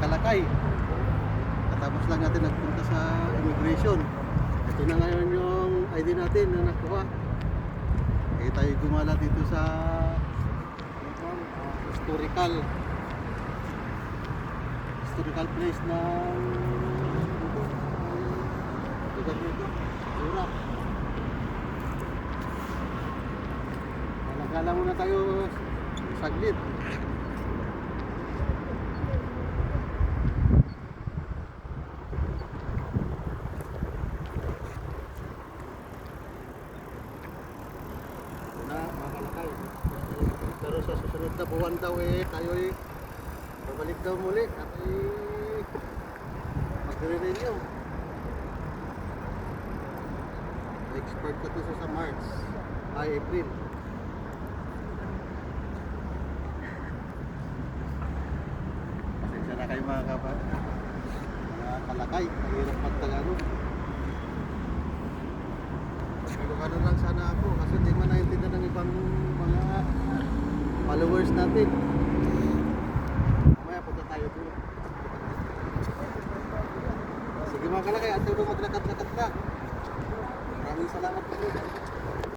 Kalakay. Katapos lang natin nagpunta sa immigration. Ito na ngayon yung ID natin na nakuha. Eh tayo gumala dito sa historical place ng lugar dito, Jura. Nagala muna tayo saglit. Pero sa susunod na buwan daw tayo babalik daw muli at magre-renew. Expert ko to sa March ay April. Pasensya na kayo mga kalakay, mahirap magtagalog. Ano lang sana ako kasi hindi man naintindihan ng ibang mga followers natin. Mamaya punta tayo doon. Sige mga kalakay, at tulong maglakad-lakad ka. Maraming salamat po.